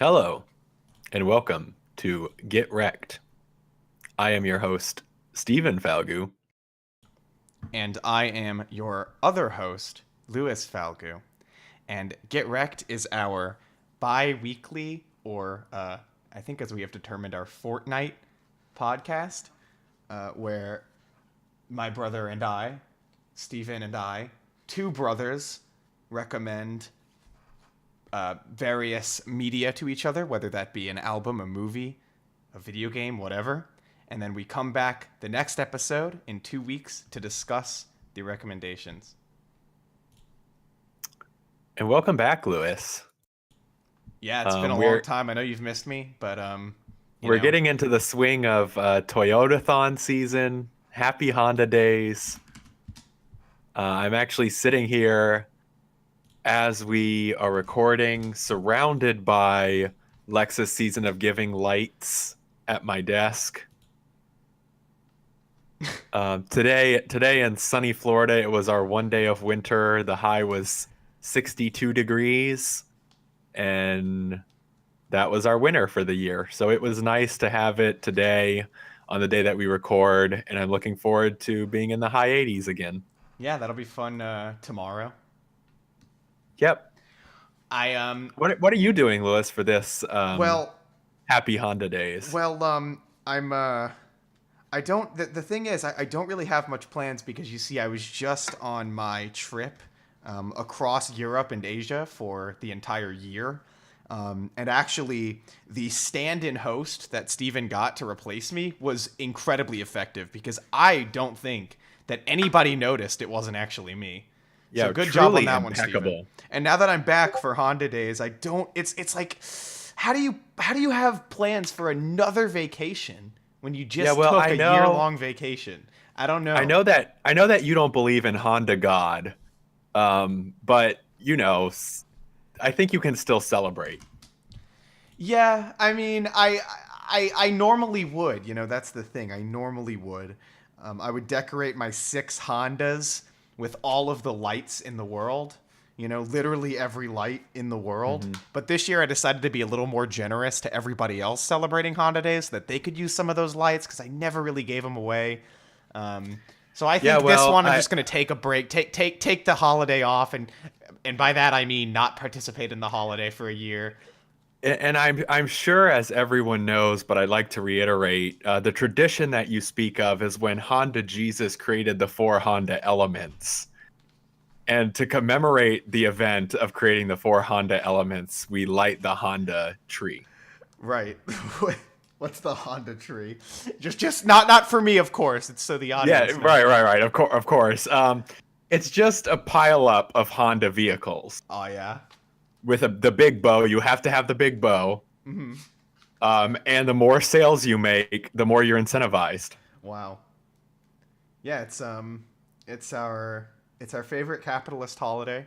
Hello, and welcome to Get Recc'd. I am your host, Stephen Falgu. And I am your other host, Louis Falgu. And Get Recc'd is our bi weekly, or I think as we have determined, our fortnight podcast, where my brother and I, Stephen and I, two brothers, recommend various media to each other, whether that be an album, a movie, a video game, whatever. And then we come back the next episode in 2 weeks to discuss the recommendations. And welcome back, Louis. Yeah, it's been a long We're time. I know you've missed me, but you we're know, getting into the swing of Toyotathon season. Happy Honda days. I'm actually sitting here as we are recording, surrounded by Lexus Season of Giving lights at my desk. Today in sunny Florida, it was our one day of winter. The high was 62 degrees, and that was our winter for the year. So it was nice to have it today on the day that we record, and I'm looking forward to being in the high 80s again. yeah, that'll be fun tomorrow. Yep. I What are you doing, Lewis, for this well, happy Honda days? I'm I don't. The thing is, I don't really have much plans because you see, I was just on my trip across Europe and Asia for the entire year. And actually, the stand-in host that Steven got to replace me was incredibly effective because I don't think that anybody noticed it wasn't actually me. Yeah, So good job on truly that one, Steven. impeccable. And now that I'm back for Honda days, I don't. It's like, how do you have plans for another vacation when you Yeah, just well, took I a know year-long vacation? I don't I know. know that I know that you don't believe in Honda God. But I think you can still celebrate. Yeah, I mean, I normally would. That's the thing. I normally would. I would decorate my six Hondas with all of the lights in the world. Literally every light in the world. Hmm. But this year, I decided to be a little more generous to everybody else celebrating Honda Days so that they could use some of those lights because I never really gave them away. So I Yeah, think this well, one I'm just gonna take a break, take the holiday off, and by that I mean not participate in the holiday for a year. and I'm sure, as everyone knows, but I'd like to reiterate, the tradition that you speak of is when Honda Jesus created the four Honda elements. And to commemorate the event of creating the four Honda elements, we light the Honda tree. Right. What's the Honda tree? Just not for me, of course. It's so the Yeah, audience knows. right. Of course. It's just a pile up of Honda vehicles Oh yeah. with the big bow. You have to have the big bow. Hmm. And the more sales you make, the more you're incentivized. Wow. Yeah, it's our favorite capitalist holiday.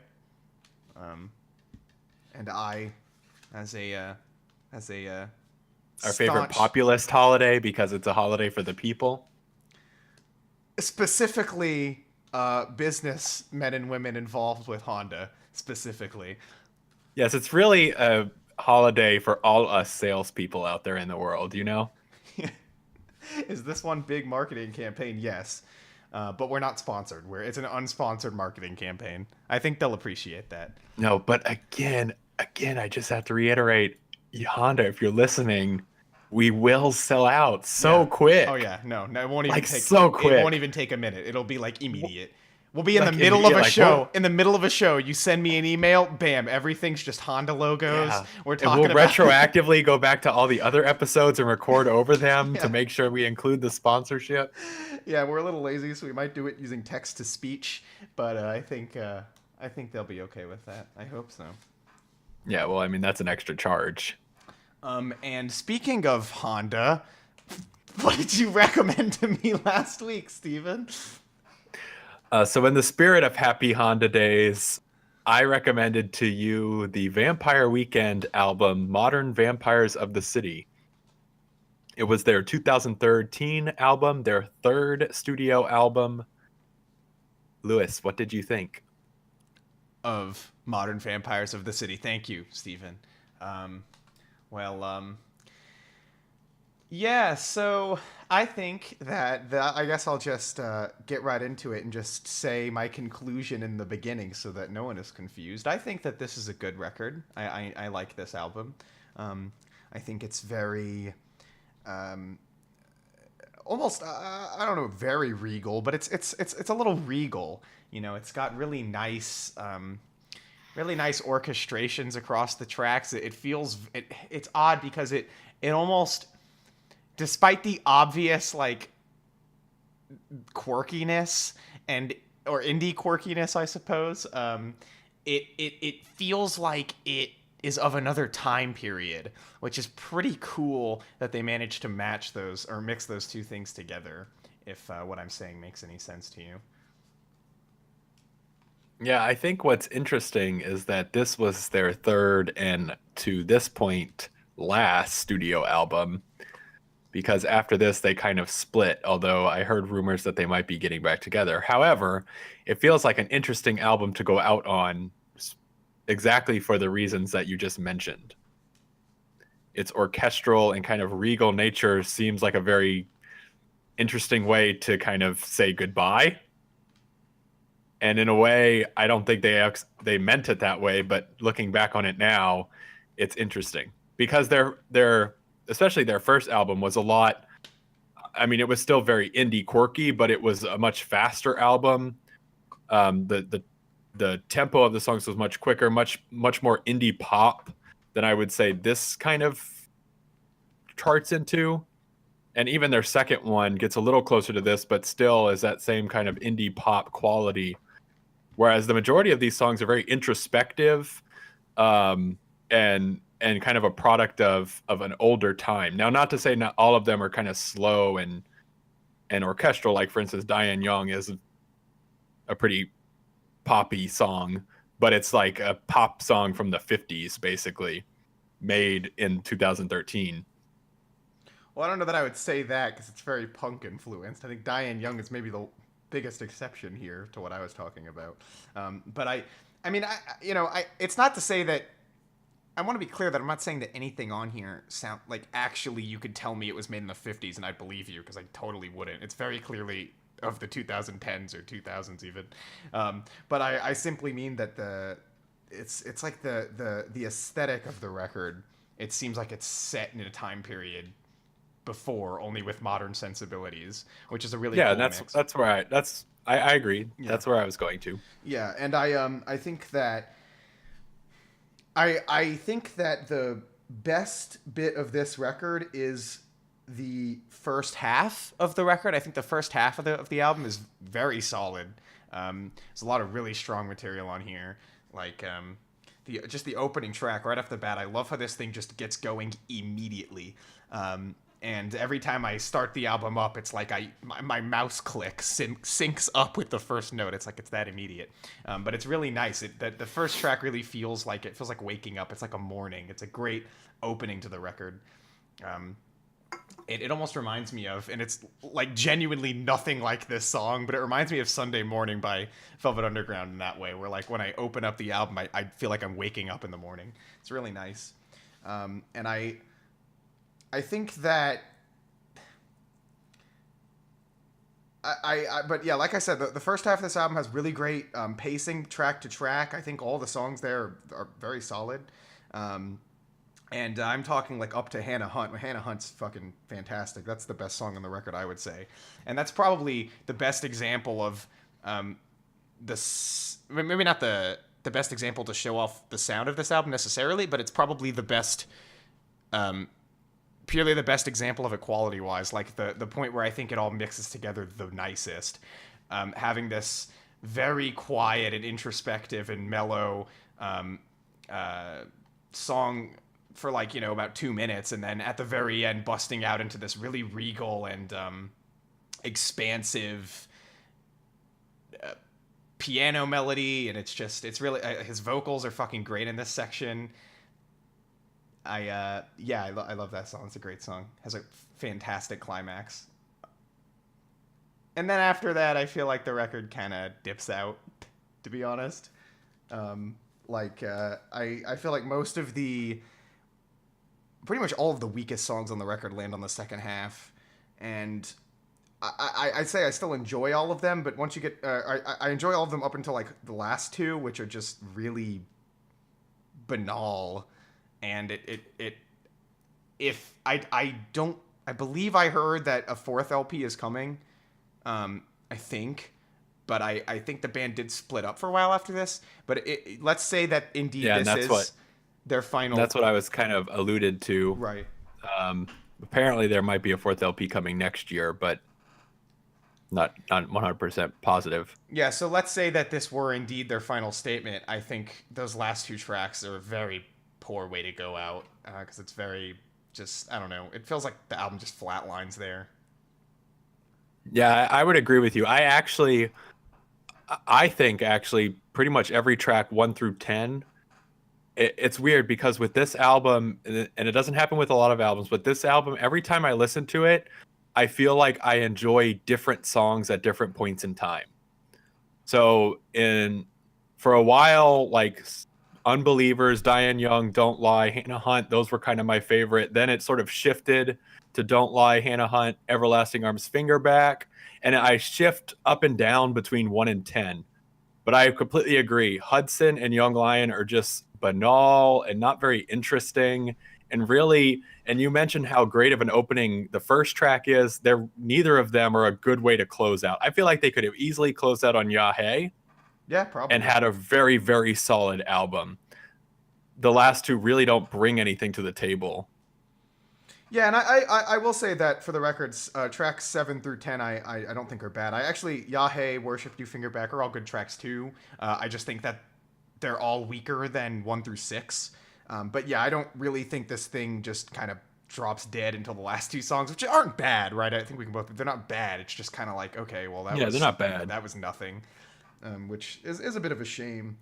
Um, and I, as a Our favorite staunch, populist holiday because it's a holiday for the people. specifically business men and women involved with Honda, specifically. Yes, it's really a holiday for all us salespeople out there in the world, you know? Is this one big marketing campaign? Yes. But we're not sponsored. It's an unsponsored marketing campaign. I think they'll appreciate that. No, but again, I just have to reiterate, Honda, if you're listening, we will sell out so Yeah. Oh quick. yeah. No, no, it won't even Like take. so It won't quick. even take a minute. It'll be like immediate. We'll be in the Like middle of a like show. In the middle of a show, you send me an email. Bam! Everything's just Honda logos. yeah. We're And we'll talking about. retroactively go back to all the other episodes and record over them to Yeah. make sure we include the sponsorship. Yeah, we're a little lazy, so we might do it using text to speech. But I think they'll be okay with that. I hope so. Yeah, well, I mean, that's an extra charge. And speaking of Honda, what did you recommend to me last week, Steven? So, in the spirit of Happy Honda Days, I recommended to you the Vampire Weekend album, Modern Vampires of the City. It was their 2013 album, their third studio album. Lewis, what did you think? Of Modern Vampires of the City. Thank you, Steven. Um, Well, yeah, so I think I guess I'll just get right into it and just say my conclusion in the beginning so that no one is confused. I think that this is a good record. I like this album. Um, I think it's very um, almost I don't know, very regal, but it's a little regal. You know, it's got really nice orchestrations across the tracks. It feels it's odd because it almost, despite the obvious like quirkiness and or indie quirkiness, I suppose, it feels like it is of another time period, which is pretty cool that they managed to match those or mix those two things together. If what I'm saying makes any sense to you. Yeah, I think what's interesting is that this was their third and to this point last studio album, because after this they kind of split, although I heard rumors that they might be getting back together. However, it feels like an interesting album to go out on exactly for the reasons that you just mentioned. Its orchestral and kind of regal nature seems like a very interesting way to kind of say goodbye. And in a way, I don't think they meant it that way, but looking back on it now, it's interesting because their especially their first album was a lot. I mean, it was still very indie quirky, but it was a much faster album. The tempo of the songs was much quicker, much more indie pop than I would say this kind of charts into. And even their second one gets a little closer to this, but still is that same kind of indie pop quality. Whereas the majority of these songs are very introspective, and kind of a product of an older time. Now, not to say not all of them are kind of slow and orchestral. Like for instance, Diane Young is a pretty poppy song, but it's like a pop song from the 50s, basically, made in 2013. Well, I don't know that I would say that because it's very punk influenced. I think Diane Young is maybe the biggest exception here to what I was talking about. But I mean, it's not to say that. I want to be clear that I'm not saying that anything on here sound like actually you could tell me it was made in the 50s and I'd believe you because I totally wouldn't. It's very clearly of the 2010s or 2000s even. But I simply mean that it's like the aesthetic of the record. It seems like it's set in a time period before, only with modern sensibilities, which is a really Yeah, cool and mix. that's where I agree. Yeah, That's where I was going to. yeah, and I think that I think that the best bit of this record is the first half of the record. I think the first half of the album is very solid. There's a lot of really strong material on here, like the opening track right off the bat. I love how this thing just gets going immediately. And every time I start the album up, it's like my mouse click syncs up with the first note. It's like it's that immediate, but it's really nice. The first track really feels like waking up. It's like a morning. It's a great opening to the record. It almost reminds me of, and it's like genuinely nothing like this song, but it reminds me of Sunday Morning by Velvet Underground in that way, where like when I open up the album, I feel like I'm waking up in the morning. It's really nice, and I think that but yeah, like I said, the first half of this album has really great pacing track to track. I think all the songs there are very solid. And I'm talking like up to Hannah Hunt. Hannah Hunt's fucking fantastic. That's the best song on the record, I would say. And that's probably the best example of maybe not the best example to show off the sound of this album necessarily, but it's probably the best purely the best example of it quality wise, like the point where I think it all mixes together the nicest. Having this very quiet and introspective and mellow song for like, about 2 minutes, and then at the very end busting out into this really regal and expansive piano melody, and it's really his vocals are fucking great in this section. I love that song. It's a great song. Has a fantastic climax. And then after that, I feel like the record kind of dips out, to be honest. I feel like most of the pretty much all of the weakest songs on the record land on the second half, and I'd say I still enjoy all of them, but once you get, I enjoy all of them up until like the last two, which are just really banal, and it if I don't, I believe I heard that a fourth LP is coming, I think, but I think the band did split up for a while after this, but let's say that indeed Yeah, and this is their final, that's what I was kind of alluded to. right. Apparently, there might be a fourth LP coming next year, but not 100% positive. Yeah, so let's say that this were indeed their final statement. I think those last two tracks are a very poor way to go out, because it's very just, I don't know. It feels like the album just flatlines there. Yeah, I would agree with you. I think actually pretty much every track 1 through 10. It's weird because with this album, and it doesn't happen with a lot of albums, but this album, every time I listen to it, I feel like I enjoy different songs at different points in time. So for a while, like Unbelievers, Diane Young, Don't Lie, Hannah Hunt, those were kind of my favorite. Then it sort of shifted to Don't Lie, Hannah Hunt, Everlasting Arms, Fingerback, and I shift up and down between 1 and 10. But I completely agree. Hudson and Young Lion are just banal and not very interesting. And really, and you mentioned how great of an opening the first track is. Neither of them are a good way to close out. I feel like they could have easily closed out on Yahe Yeah, probably. and had a very, very solid album. The last two really don't bring anything to the table. Yeah, and I will say that for the records, tracks 7 through 10, I don't think are bad. I actually, Yahe, Worship You, Fingerback are all good tracks too. I just think that they're all weaker than 1 through 6. But yeah, I don't really think this thing just kind of drops dead until the last two songs, which aren't bad, right? I think we can both, they're not bad. It's just kind of like, okay, well, They're not bad. That was nothing, which is a bit of a shame.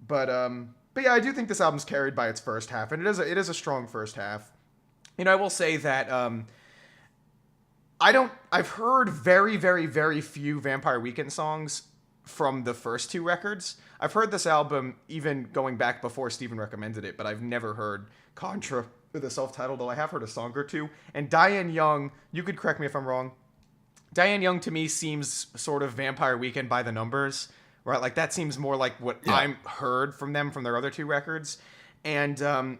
But yeah, I do think this album's carried by its first half, and it is a strong first half. You know, I will say that I've heard very, very, very few Vampire Weekend songs from the first two records. I've heard this album even going back before Steven recommended it, but I've never heard Contra with a self-titled, though I have heard a song or two. And Diane Young, you could correct me if I'm wrong. Diane Young to me seems sort of Vampire Weekend by the numbers, right? Like that seems more like what I'm heard from them from their other two records. And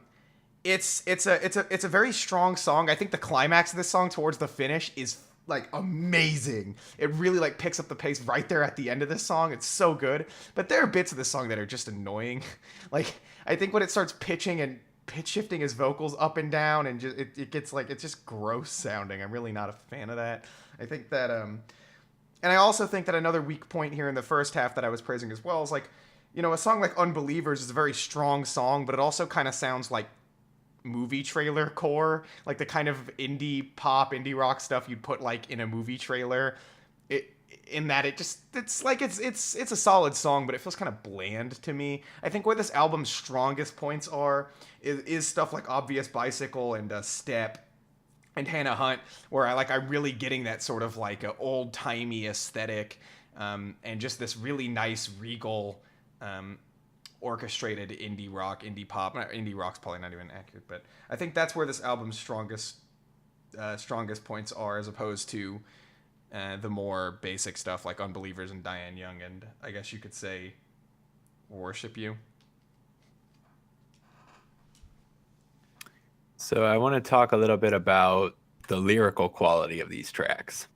it's a very strong song. I think the climax of this song towards the finish is like amazing. It really like picks up the pace right there at the end of this song. It's so good. But there are bits of this song that are just annoying. Like I think when it starts pitching and pitch shifting his vocals up and down and just it gets like it's just gross sounding. I'm really not a fan of that. I think that and I also think that another weak point here in the first half that I was praising as well is like, you know, a song like Unbelievers is a very strong song, but it also kind of sounds like movie trailer core, like the kind of indie pop, indie rock stuff you'd put like in a movie trailer. In that it's like it's a solid song, but it feels kind of bland to me. I think where this album's strongest points is stuff like Obvious Bicycle and Step and Hannah Hunt, where I'm really getting that sort of like a old timey aesthetic, and just this really nice regal orchestrated indie rock, indie pop. Indie rock's probably not even accurate, but I think that's where this album's strongest points are, as opposed to the more basic stuff like Unbelievers and Diane Young, and I guess you could say Worship You. So I want to talk a little bit about the lyrical quality of these tracks.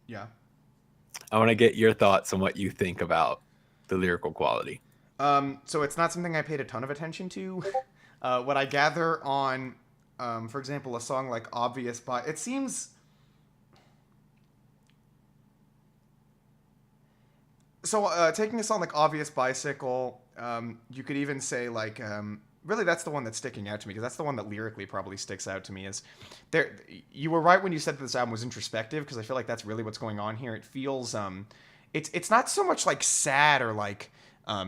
Yeah. I want to get your thoughts on what you think about the lyrical quality. So it's not something I paid a ton of attention to. What I gather on, for example, a song like Obvious it seems... So taking a song like Obvious Bicycle, you could even say like... really, that's the one that's sticking out to me, because that's the one that lyrically probably sticks out to me. Is there? You were right when you said that this album was introspective, because I feel like that's really what's going on here. It feels... It's not so much like sad or like...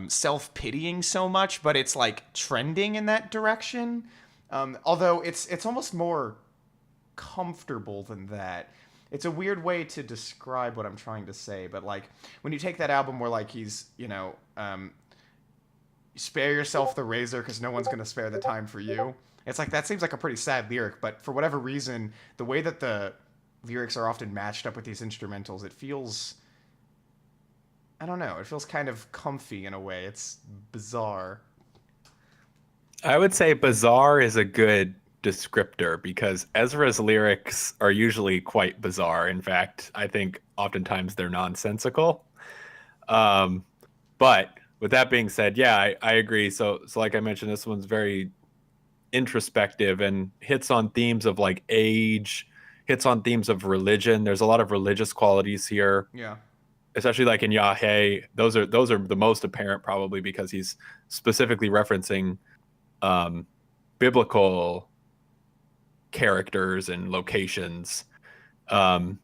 self-pitying so much, but it's like trending in that direction. Although it's almost more comfortable than that. It's a weird way to describe what I'm trying to say, but like when you take that album where like he's, spare yourself the razor because no one's gonna spare the time for you. It's like that seems like a pretty sad lyric, but for whatever reason, the way that the lyrics are often matched up with these instrumentals, it feels, I don't know, it feels kind of comfy in a way. It's bizarre. I would say bizarre is a good descriptor because Ezra's lyrics are usually quite bizarre. In fact, I think oftentimes they're nonsensical. Um, but with that being said, yeah, I agree. So like I mentioned, this one's very introspective and hits on themes of like age, hits on themes of religion. There's a lot of religious qualities here, Yeah. especially like in Yahweh. Those are the most apparent probably because he's specifically referencing um, biblical characters and locations. Um,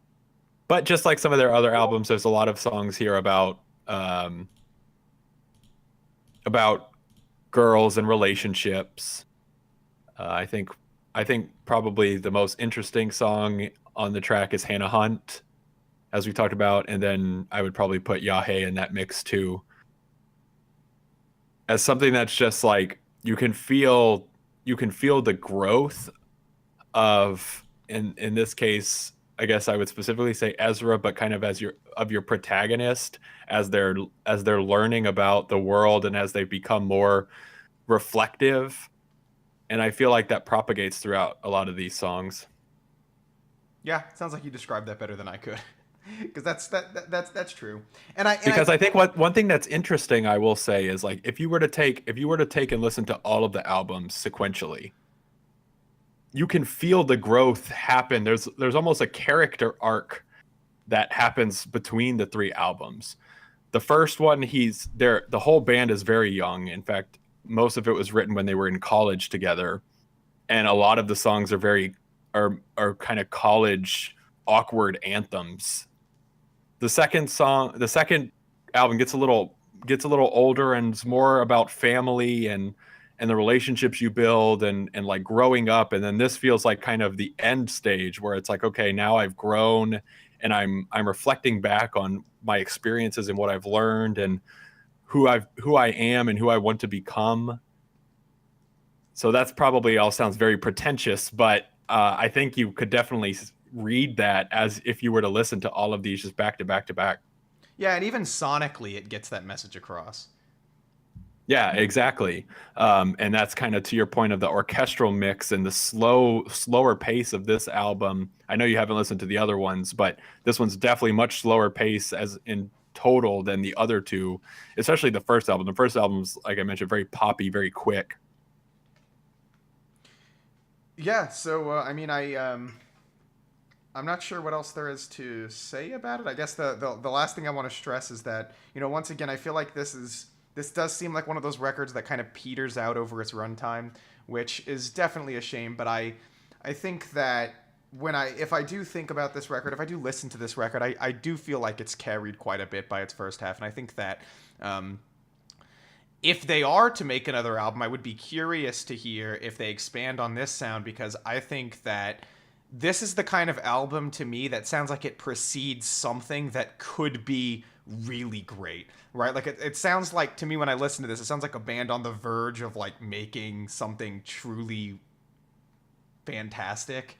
but just like some of their other albums, there's a lot of songs here about girls and relationships. I think probably the most interesting song on the track is Hannah Hunt, as we talked about, and then I would probably put Yahweh in that mix too, as something that's just like you can feel the growth of in this case I guess I would specifically say Ezra, but kind of as your protagonist as they're learning about the world and as they become more reflective, and I feel like that propagates throughout a lot of these songs. Yeah, sounds like you described that better than I could. Because that's true. And I Because I think what one thing that's interesting I will say is like if you were to take and listen to all of the albums sequentially, you can feel the growth happen. There's almost a character arc that happens between the three albums. The first one, he's there. The whole band is very young. In fact, most of it was written when they were in college together, and a lot of the songs are are kind of college awkward anthems. The second album gets a little older and it's more about family and the relationships you build and like growing up. And then this feels like kind of the end stage where it's like, okay, now I've grown and I'm reflecting back on my experiences and what I've learned and who I am and who I want to become. So that's probably all sounds very pretentious, but I think you could definitely read that as if you were to listen to all of these just back to back to back. yeah, and even sonically, it gets that message across. Yeah, exactly. And that's kind of to your point of the orchestral mix and the slower pace of this album. I know you haven't listened to the other ones, but this one's definitely much slower pace as in total than the other two, especially the first album. The first album's, like I mentioned, very poppy, very quick. Yeah, so I'm not sure what else there is to say about it. I guess the last thing I want to stress is that, once again, I feel like this does seem like one of those records that kind of peters out over its runtime, which is definitely a shame. But I think that if I do think about this record, if I do listen to this record, I do feel like it's carried quite a bit by its first half, and I think that if they are to make another album, I would be curious to hear if they expand on this sound, because I think that this is the kind of album to me that sounds like it precedes something that could be really great, right? Like it sounds like to me when I listen to this, it sounds like a band on the verge of like making something truly fantastic,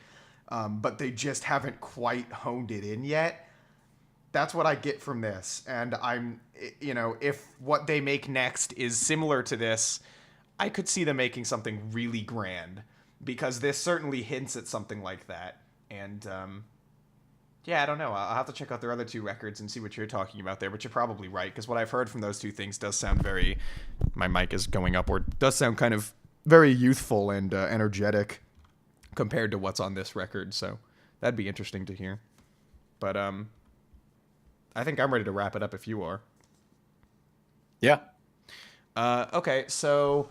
but they just haven't quite honed it in yet. That's what I get from this. And if what they make next is similar to this, I could see them making something really grand, because this certainly hints at something like that. And yeah, I don't know. I'll have to check out their other two records and see what you're talking about there. But you're probably right, because what I've heard from those two things does sound very. My mic is going upward. Does sound kind of very youthful and energetic compared to what's on this record. So that'd be interesting to hear. But I think I'm ready to wrap it up if you are. Yeah. Okay, so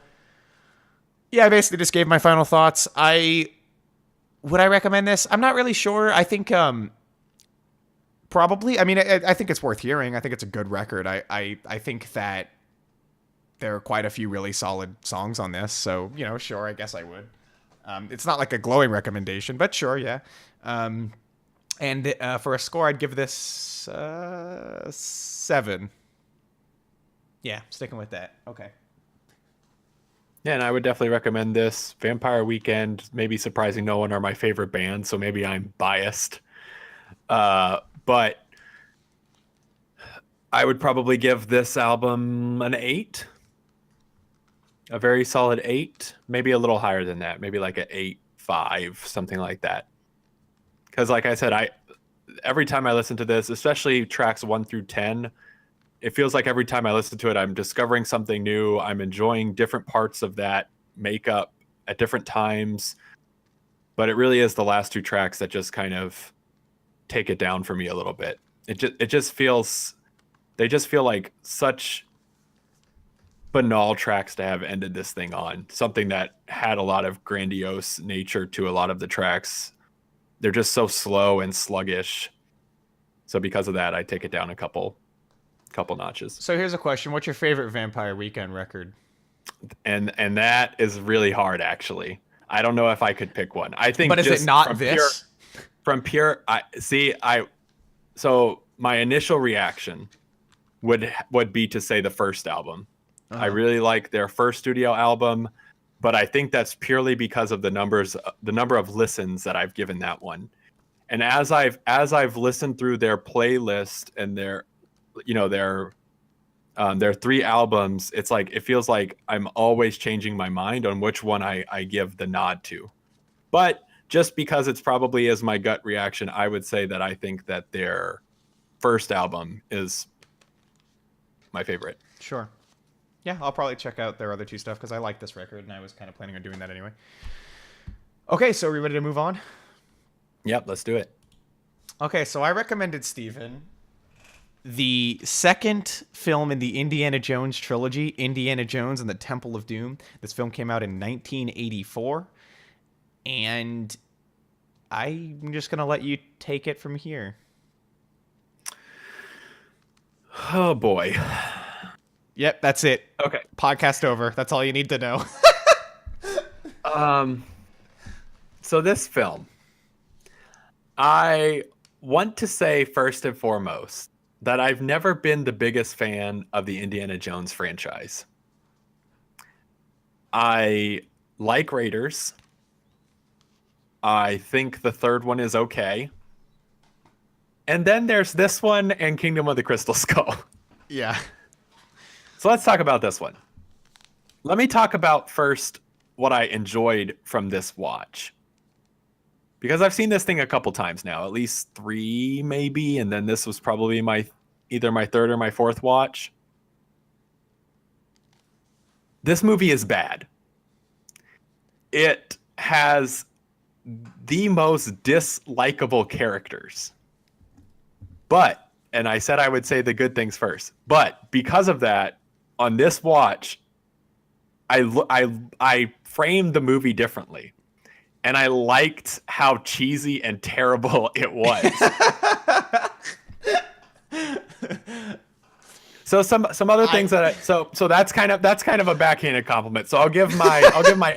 yeah, I basically just gave my final thoughts. Would I recommend this? I'm not really sure. I think probably. I mean, I think it's worth hearing. I think it's a good record. I think that there are quite a few really solid songs on this. So sure, I guess I would. It's not like a glowing recommendation, but sure, yeah. And for a score, I'd give this 7. Yeah, sticking with that. Okay. Yeah, and I would definitely recommend this. Vampire Weekend, maybe surprising no one, are my favorite band, so maybe I'm biased. But I would probably give this album an 8, a very solid 8, maybe a little higher than that, maybe like an 8.5, something like that. Because, like I said, I every time I listen to this, especially tracks 1 through 10, it feels like every time I listen to it, I'm discovering something new. I'm enjoying different parts of that makeup at different times. But it really is the last 2 tracks that just kind of take it down for me a little bit. It just feels, they just feel like such banal tracks to have ended this thing on. Something that had a lot of grandiose nature to a lot of the tracks. They're just so slow and sluggish. So because of that, I take it down a couple notches. So here's a question: what's your favorite Vampire Weekend record? And that is really hard, actually. I don't know if I could pick one. I think, But is it just not this? from pure, I see. So my initial reaction would be to say the first album. I really like their first studio album, but I think that's purely because of the number of listens that I've given that one. And as I've listened through their playlist and their 3 albums, it's like it feels like I'm always changing my mind on which one I give the nod to. But just because it's probably is my gut reaction, I would say that I think that their first album is my favorite. Sure. Yeah, I'll probably check out their other 2 stuff because I like this record and I was kind of planning on doing that anyway. Okay, so are we ready to move on? Yep, let's do it. Okay, so I recommended Steven the second film in the Indiana Jones trilogy, Indiana Jones and the Temple of Doom. This film came out in 1984, and I'm just going to let you take it from here. Oh boy. Yep, that's it. Okay. Podcast over. That's all you need to know. So this film, I want to say first and foremost that I've never been the biggest fan of the Indiana Jones franchise. I like Raiders. I think the third one is okay. And then there's this one and Kingdom of the Crystal Skull. Yeah. So let's talk about this one. Let me talk about first what I enjoyed from this watch. Because I've seen this thing a couple times now, at least 3 maybe, and then this was probably either my 3rd or my 4th watch. This movie is bad. It has the most dislikable characters. But, and I said I would say the good things first, but because of that, on this watch, I framed the movie differently. And I liked how cheesy and terrible it was. So some other things so that's kind of a backhanded compliment. So I'll give my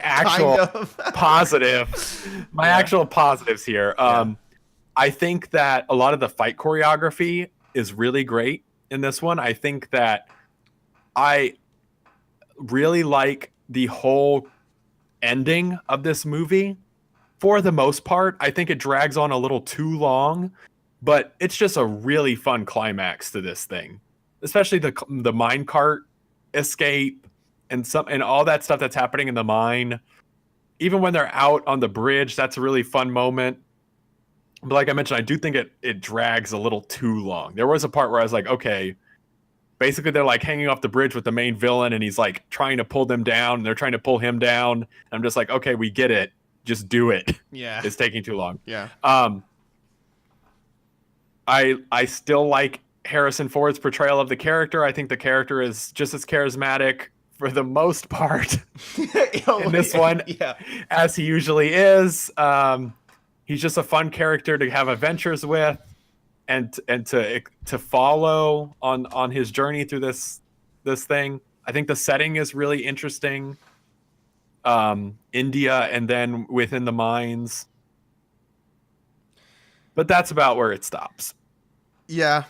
actual actual positives here. I think that a lot of the fight choreography is really great in this one. I think that I really like the whole ending of this movie. For the most part, I think it drags on a little too long, but it's just a really fun climax to this thing, especially the minecart escape and all that stuff that's happening in the mine. Even when they're out on the bridge, that's a really fun moment. But like I mentioned, I do think it drags a little too long. There was a part where I was like, okay, basically they're like hanging off the bridge with the main villain, and he's like trying to pull them down, and they're trying to pull him down. And I'm just like, okay, we get it. Just do it. Yeah. It's taking too long. Yeah. I still like Harrison Ford's portrayal of the character. I think the character is just as charismatic for the most part in this one, as he usually is. He's just a fun character to have adventures with and to follow on his journey through this thing. I think the setting is really interesting. India and then within the mines. But that's about where it stops. Yeah.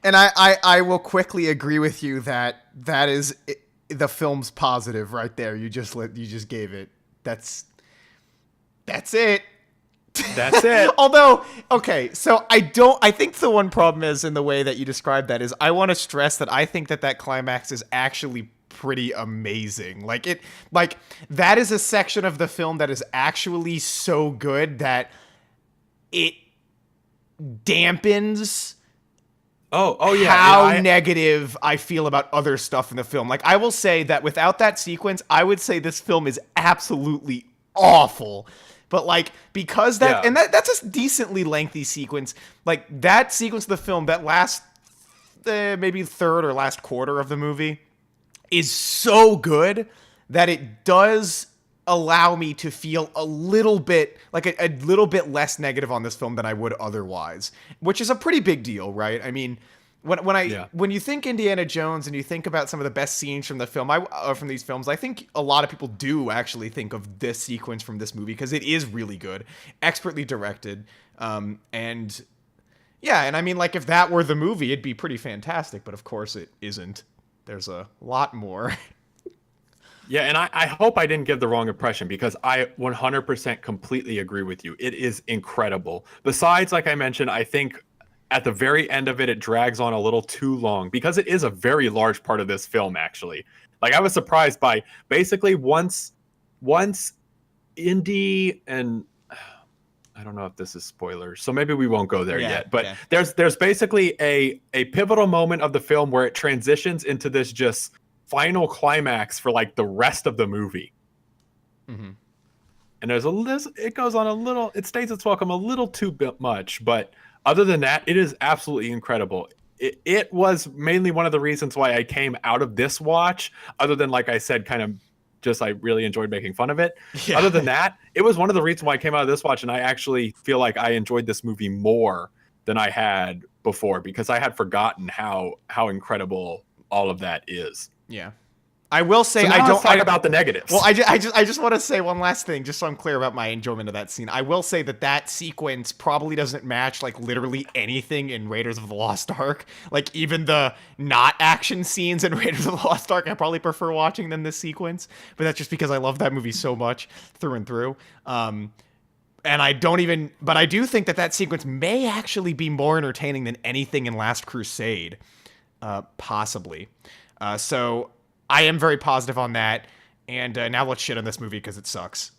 And I will quickly agree with you that is the film's positive right there. You just gave it. That's it. That's it. Although, okay, so I think the one problem is in the way that you described that is I want to stress that I think that climax is actually pretty amazing. Like that is a section of the film that is actually so good that it dampens how negative I feel about other stuff in the film. Like, I will say that without that sequence, I would say this film is absolutely awful. But like, because that's a decently lengthy sequence. Like, that sequence of the film, that last maybe third or last quarter of the movie, is so good that it does allow me to feel a little bit like a little bit less negative on this film than I would otherwise, which is a pretty big deal, right? I mean, when you think Indiana Jones and you think about some of the best scenes from the film, from these films, I think a lot of people do actually think of this sequence from this movie because it is really good, expertly directed, and I mean, like, if that were the movie, it'd be pretty fantastic, but of course it isn't. There's a lot more. Yeah, and I hope I didn't give the wrong impression because I 100% completely agree with you. It is incredible. Besides, like I mentioned, I think at the very end of it, it drags on a little too long because it is a very large part of this film, actually. Like, I was surprised by basically once Indy and I don't know if this is spoilers, so maybe we won't go there yet. But there's basically a pivotal moment of the film where it transitions into this just final climax for like the rest of the movie. Mm-hmm. And it stays its welcome a little too much, but other than that, it is absolutely incredible. It was mainly one of the reasons why I came out of this watch, other than, like I said, kind of just I really enjoyed making fun of it. Yeah. Other than that, it was one of the reasons why I came out of this watch, and I actually feel like I enjoyed this movie more than I had before because I had forgotten how incredible all of that is. Yeah. I will say, so I don't talk about the negatives. Well, I just want to say one last thing, just so I'm clear about my enjoyment of that scene. I will say that sequence probably doesn't match like literally anything in Raiders of the Lost Ark. Like, even the not action scenes in Raiders of the Lost Ark, I probably prefer watching than this sequence. But that's just because I love that movie so much through and through. And I do think that sequence may actually be more entertaining than anything in Last Crusade, possibly. So I am very positive on that, and now let's shit on this movie because it sucks.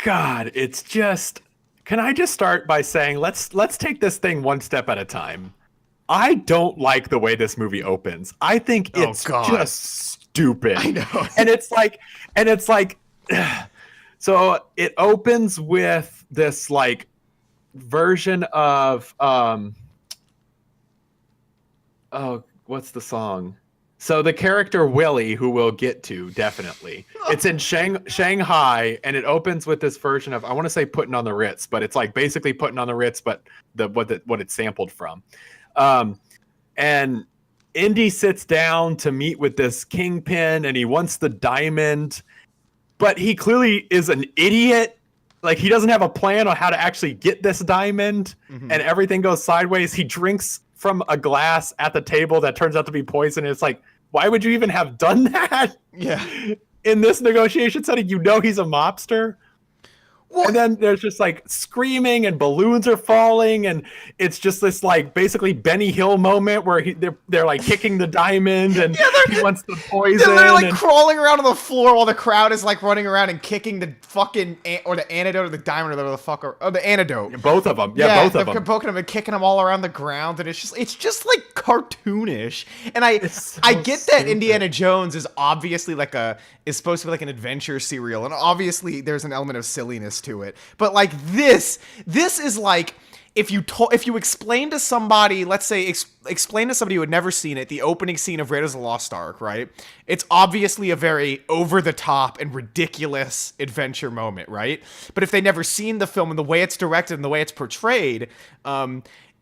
God, it's just... Can I just start by saying, let's take this thing one step at a time. I don't like the way this movie opens. I think it's just stupid. I know. And it's like... So it opens with this, like, version of... what's the song? So the character Willie, who we'll get to, definitely. It's in Shanghai, and it opens with this version of, I want to say Putting on the Ritz, but it's like basically Putting on the Ritz, but what it's sampled from. And Indy sits down to meet with this kingpin, and he wants the diamond, but he clearly is an idiot. Like, he doesn't have a plan on how to actually get this diamond, and everything goes sideways. He drinks from a glass at the table that turns out to be poison. It's like, why would you even have done that? Yeah. In this negotiation setting, he's a mobster. Well, and then there's just like screaming and balloons are falling, and it's just this like basically Benny Hill moment where they're like kicking the diamond and he wants the poison. They're like crawling around on the floor while the crowd is like running around and kicking the fucking or the antidote or the diamond or the fuck or the antidote. Both of them. Yeah, both of them. They're poking them and kicking them all around the ground, and it's just like cartoonish. And I get that Indiana Jones is obviously is supposed to be like an adventure serial, and obviously there's an element of silliness to it. But like this is like if you explain to somebody, let's say explain to somebody who had never seen it, the opening scene of Raiders of the Lost Ark, right? It's obviously a very over the top and ridiculous adventure moment, right? But if they never seen the film and the way it's directed and the way it's portrayed,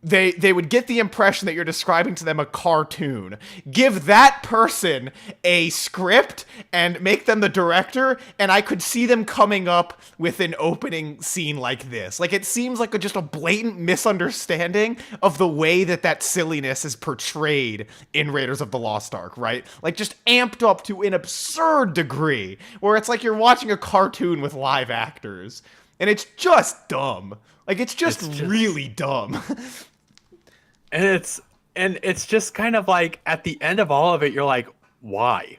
they would get the impression that you're describing to them a cartoon. Give that person a script and make them the director, and I could see them coming up with an opening scene like this. Like, it seems like just a blatant misunderstanding of the way that silliness is portrayed in Raiders of the Lost Ark, right? Like, just amped up to an absurd degree, where it's like you're watching a cartoon with live actors, and it's just dumb. Like, it's just really dumb. And it's just kind of like, at the end of all of it, you're like, why?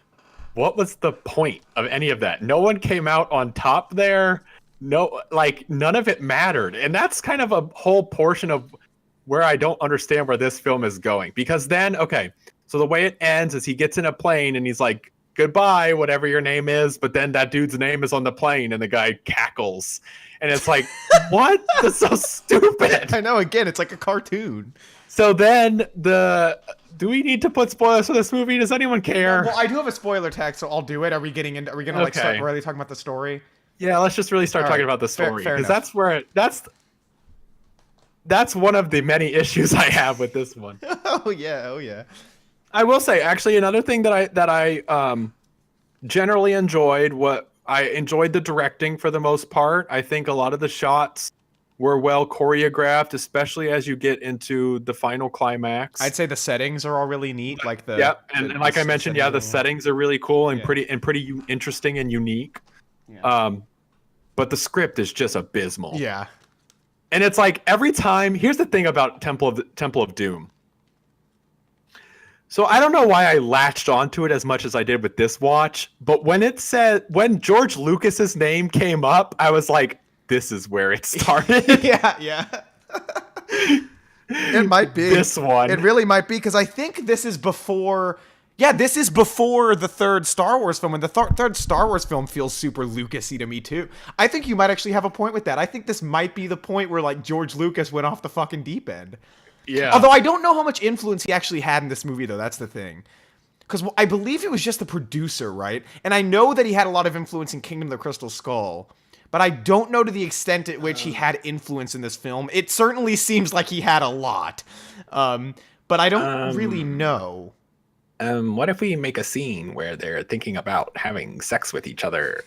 What was the point of any of that? No one came out on top there. No, like, none of it mattered. And that's kind of a whole portion of where I don't understand where this film is going. Because then, okay, so the way it ends is he gets in a plane and he's like, goodbye, whatever your name is. But then that dude's name is on the plane and the guy cackles. And it's like, what? That's so stupid. I know, again, it's like a cartoon. So then do we need to put spoilers for this movie? Does anyone care? Well, I do have a spoiler tag, so I'll do it. Are we gonna like start really talking about the story? Yeah, let's just really start talking about the story, because that's where that's one of the many issues I have with this one. Oh yeah. I will say, actually, another thing that I generally enjoyed, I enjoyed the directing for the most part. I think a lot of the shots were well choreographed, especially as you get into the final climax. I'd say the settings are all really neat, like the and like I mentioned, the settings are really cool and pretty interesting and unique. Yeah. But the script is just abysmal. Yeah. And it's like, every time, here's the thing about Temple of Doom. So I don't know why I latched onto it as much as I did with this watch, but when George Lucas's name came up, I was like, this is where it started. yeah. It might be. This one. It really might be, because I think this is before... Yeah, this is before the third Star Wars film, and the third Star Wars film feels super Lucas-y to me, too. I think you might actually have a point with that. I think this might be the point where, like, George Lucas went off the fucking deep end. Yeah. Although I don't know how much influence he actually had in this movie, though. That's the thing. Because I believe it was just the producer, right? And I know that he had a lot of influence in Kingdom of the Crystal Skull, but I don't know to the extent at which he had influence in this film. It certainly seems like he had a lot, but I don't really know. What if we make a scene where they're thinking about having sex with each other?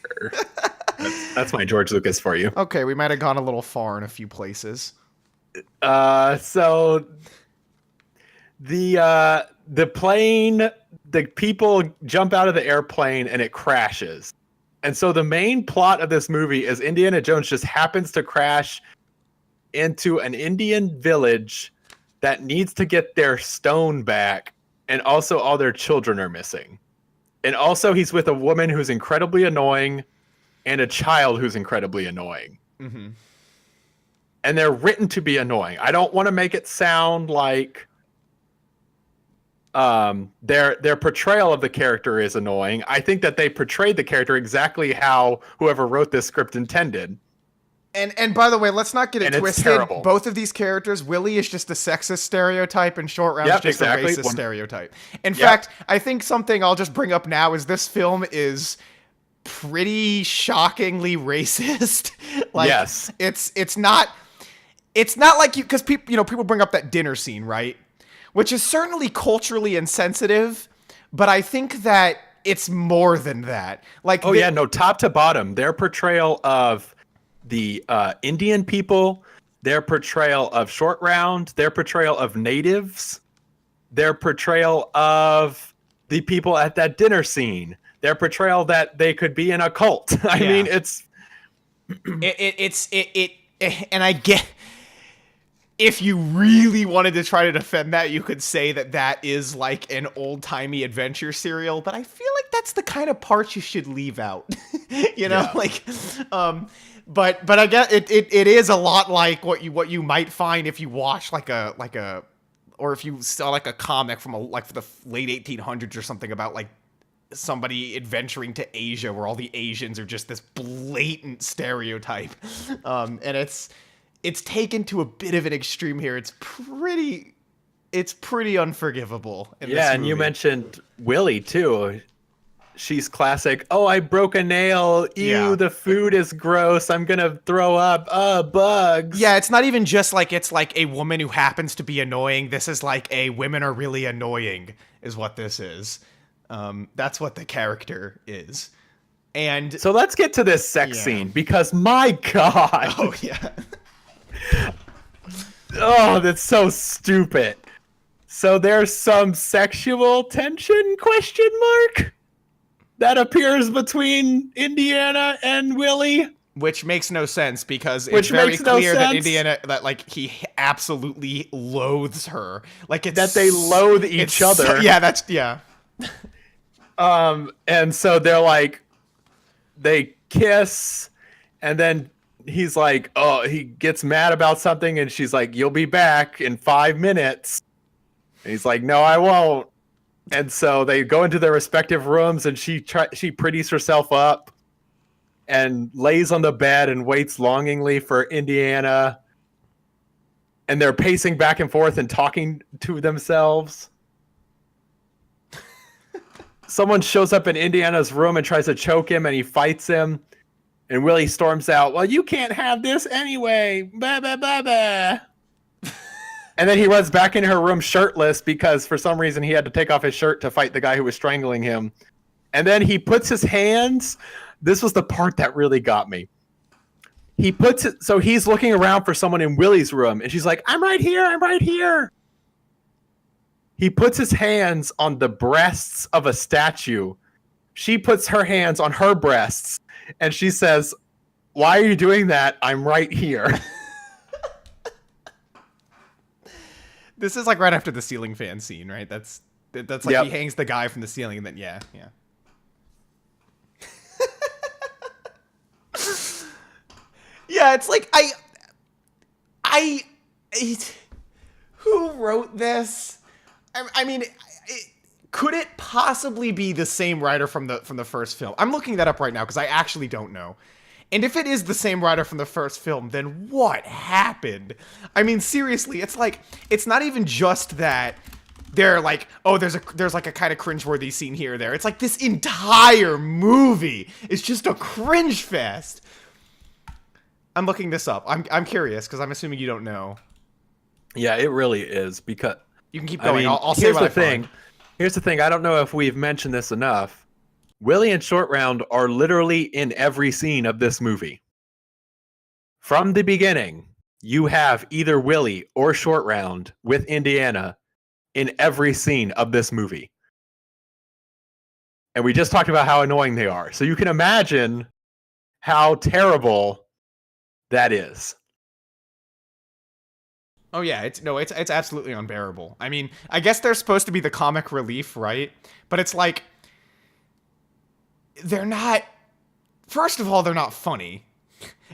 That's my George Lucas for you. Okay, we might have gone a little far in a few places. So the plane, the people jump out of the airplane and it crashes. And so the main plot of this movie is Indiana Jones just happens to crash into an Indian village that needs to get their stone back. And also all their children are missing. And also he's with a woman who's incredibly annoying and a child who's incredibly annoying. Mm-hmm. And they're written to be annoying. I don't want to make it sound like their portrayal of the character is annoying. I think that they portrayed the character exactly how whoever wrote this script intended. And by the way, let's not get it twisted. Terrible. Both of these characters, Willie is just a sexist stereotype, and Short Round is just a racist stereotype. In fact, I think something I'll just bring up now is this film is pretty shockingly racist. Like, yes, it's not like you, because people bring up that dinner scene, right? Which is certainly culturally insensitive, but I think that it's more than that. Like, top to bottom, their portrayal of the Indian people, their portrayal of Short Round, their portrayal of natives, their portrayal of the people at that dinner scene, their portrayal that they could be in a cult. I mean, it's and I get, if you really wanted to try to defend that, you could say that is like an old-timey adventure serial, but I feel like that's the kind of parts you should leave out. But I guess it is a lot like what you might find if you watch or if you saw like a comic from the late 1800s or something about like somebody adventuring to Asia where all the Asians are just this blatant stereotype. And it's taken to a bit of an extreme here. It's pretty unforgivable. In this and movie. You mentioned Willie too. she's classic. Oh, I broke a nail. Ew, Yeah. the food is gross. I'm gonna throw up. Bugs. Yeah, it's not even just like it's like a woman who happens to be annoying. This is like a women are really annoying is what this is. That's what the character is. And So let's get to this sex Yeah. scene because my God. oh yeah. Oh, that's so stupid. So there's some sexual tension question mark that appears between Indiana and Willie. Which makes no sense because it's Which very makes no clear that sense. Indiana that like he absolutely loathes her. Like it's That they loathe each other. Yeah, that's yeah. And so they're like, they kiss, and then he's like, oh, he gets mad about something, and she's like, you'll be back in 5 minutes. And he's like, no, I won't. And so they go into their respective rooms, and she pretties herself up and lays on the bed and waits longingly for Indiana. And they're pacing back and forth and talking to themselves. Someone shows up in Indiana's room and tries to choke him, and he fights him. And Willie storms out, well, you can't have this anyway. Bah, bah, bah, bah. And then he runs back into her room shirtless because for some reason he had to take off his shirt to fight the guy who was strangling him. And then he puts his hands. This was the part that really got me. He puts it, so he's looking around for someone in Willie's room, and she's like, I'm right here. I'm right here. He puts his hands on the breasts of a statue. She puts her hands on her breasts, and she says, why are you doing that? I'm right here. This is like right after the ceiling fan scene, right? That's like Yep. he hangs the guy from the ceiling and then yeah. Yeah, it's like who wrote this? I mean, could it possibly be the same writer from the first film? I'm looking that up right now because I actually don't know. And if it is the same writer from the first film, then what happened? I mean, seriously, it's like it's not even just that they're like, oh, there's like a kind of cringeworthy scene here or there. It's like this entire movie is just a cringe fest. I'm looking this up. I'm curious because I'm assuming you don't know. Yeah, it really is because You can keep going. I mean, I'll say here's what the I thing. find. Here's the thing. I don't know if we've mentioned this enough. Willie and Short Round are literally in every scene of this movie. From the beginning, you have either Willie or Short Round with Indiana in every scene of this movie. And we just talked about how annoying they are. So you can imagine how terrible that is. Oh yeah, it's absolutely unbearable. I mean, I guess they're supposed to be the comic relief, right? But it's like they're not. First of all, they're not funny,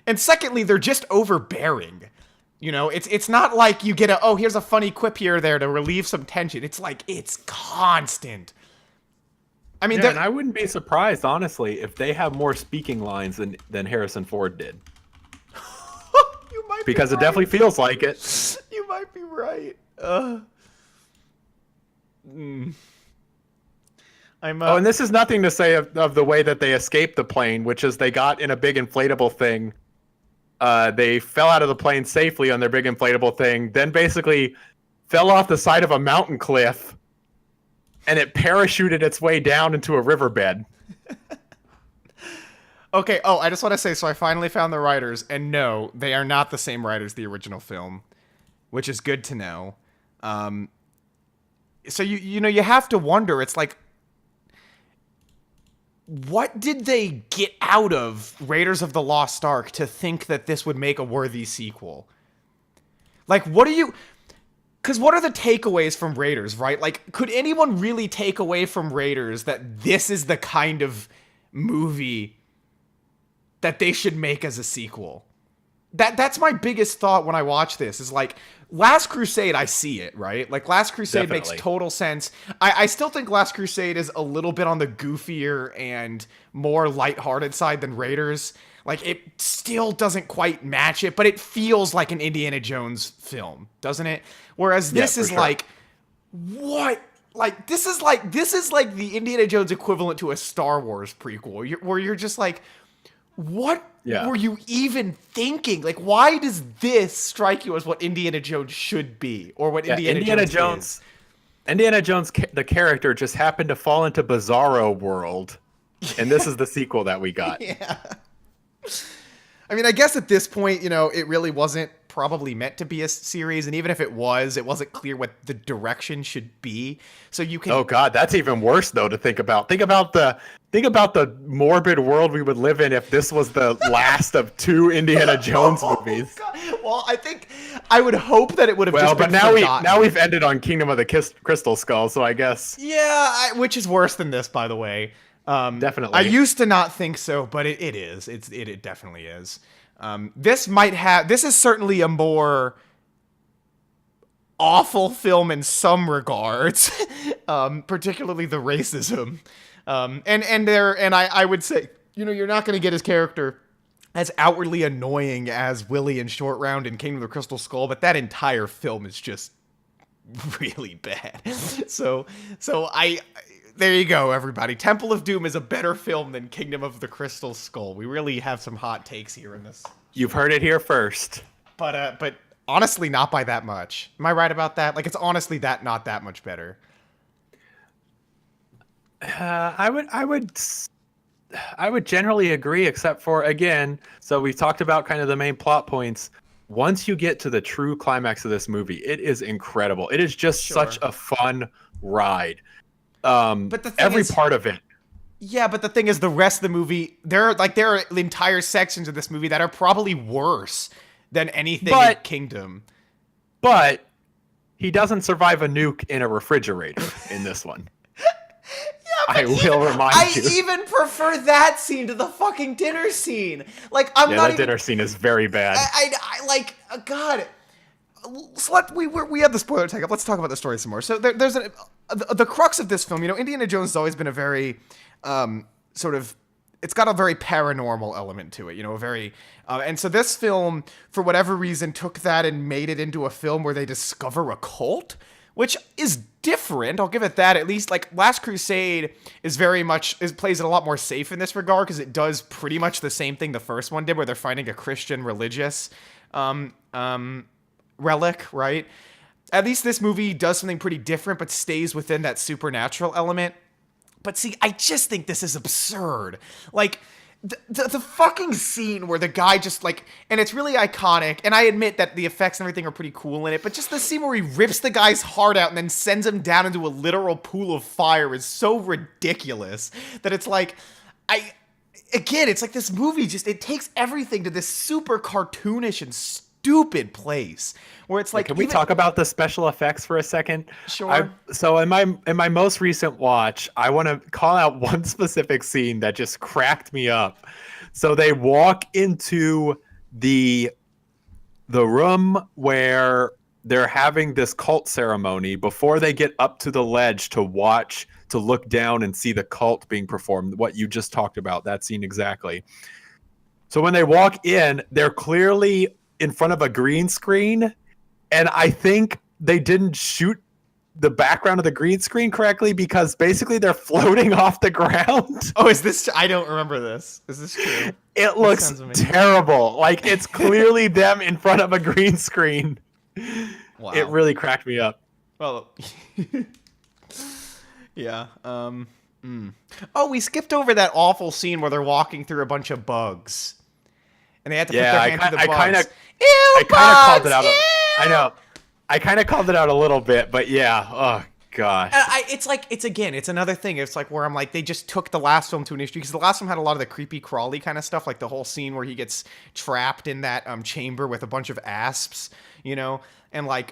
and secondly, they're just overbearing. You know, it's not like you get here's a funny quip here or there to relieve some tension. It's like it's constant. I mean, Yeah, and I wouldn't be surprised, honestly, if they have more speaking lines than Harrison Ford did. you might Because be it definitely right. feels like it. You might be right. I'm. Oh, and this is nothing to say of the way that they escaped the plane, which is they got in a big inflatable thing. They fell out of the plane safely on their big inflatable thing, then basically fell off the side of a mountain cliff, and it parachuted its way down into a riverbed. Okay, I just want to say, so I finally found the writers, and no, they are not the same writers the original film, which is good to know. So you know, you have to wonder, it's like, what did they get out of Raiders of the Lost Ark to think that this would make a worthy sequel? Like, because what are the takeaways from Raiders, right? Like, could anyone really take away from Raiders that this is the kind of movie that they should make as a sequel? That's my biggest thought when I watch this, is like, Last Crusade, I see it, right? Like, Last Crusade Definitely. makes total sense. I still think Last Crusade is a little bit on the goofier and more lighthearted side than Raiders. Like, it still doesn't quite match it, but it feels like an Indiana Jones film, doesn't it? Whereas this for is sure. like, what like this is like the Indiana Jones equivalent to a Star Wars prequel, where you're just like, what were you even thinking? Like, why does this strike you as what Indiana Jones should be, or what Indiana Jones is? Indiana Jones, the character, just happened to fall into Bizarro World, and this is the sequel that we got. Yeah. I mean, I guess at this point, it really wasn't probably meant to be a series, and even if it wasn't clear what the direction should be. So you can. Oh God, that's even worse though to think about. Think about the morbid world we would live in if this was the last of 2 Indiana Jones movies. God. Well, I would hope that it would have just been forgotten. now we've ended on Kingdom of the Crystal Skull, so I guess. Yeah, which is worse than this, by the way. Definitely. I used to not think so, but it is. It definitely is. This is certainly a more awful film in some regards, particularly the racism. I would say, you're not going to get his character as outwardly annoying as Willie in Short Round in Kingdom of the Crystal Skull, but that entire film is just really bad. So there you go, everybody. Temple of Doom is a better film than Kingdom of the Crystal Skull. We really have some hot takes here in this. You've heard it here first. But honestly, not by that much. Am I right about that? Like, it's honestly not that much better. I would generally agree, except for, again, so we've talked about kind of the main plot points. Once you get to the true climax of this movie, it is incredible. It is just such a fun ride. But every part of it. Yeah, but the thing is, the rest of the movie, there are entire sections of this movie that are probably worse than anything in Kingdom. But he doesn't survive a nuke in a refrigerator in this one. I will remind you. I even prefer that scene to the fucking dinner scene. Like, dinner scene is very bad. I like, God. We had the spoiler tag up. Let's talk about the story some more. So there's the crux of this film. Indiana Jones has always been a very it's got a very paranormal element to it. And so this film, for whatever reason, took that and made it into a film where they discover a cult, which is different. I'll give it that. At least, like, Last Crusade plays it a lot more safe in this regard, because it does pretty much the same thing the first one did, where they're finding a Christian religious relic, right? At least this movie does something pretty different, but stays within that supernatural element. But see, I just think this is absurd. Like, the fucking scene where the guy just, like, and it's really iconic, and I admit that the effects and everything are pretty cool in it, but just the scene where he rips the guy's heart out and then sends him down into a literal pool of fire is so ridiculous that it's like, it's like this movie it takes everything to this super cartoonish and stupid place where it's like, can we talk about the special effects for a second? Sure. So in my most recent watch, I want to call out one specific scene that just cracked me up. So they walk into the room where they're having this cult ceremony before they get up to the ledge to look down and see the cult being performed. What you just talked about, that scene exactly. So when they walk in, they're clearly in front of a green screen, and I think they didn't shoot the background of the green screen correctly, because basically they're floating off the ground. Oh, is this? I don't remember this. Is this true? It looks terrible. Like, it's clearly them in front of a green screen. Wow. It really cracked me up. Well, yeah. Oh, we skipped over that awful scene where they're walking through a bunch of bugs. And they had to put their hand through the bugs. I kind of called it out. I know. I kind of called it out a little bit, but yeah. Oh, gosh. It's another thing. It's like where I'm like, they just took the last film to an extreme, because the last film had a lot of the creepy crawly kind of stuff, like the whole scene where he gets trapped in that chamber with a bunch of asps, and like,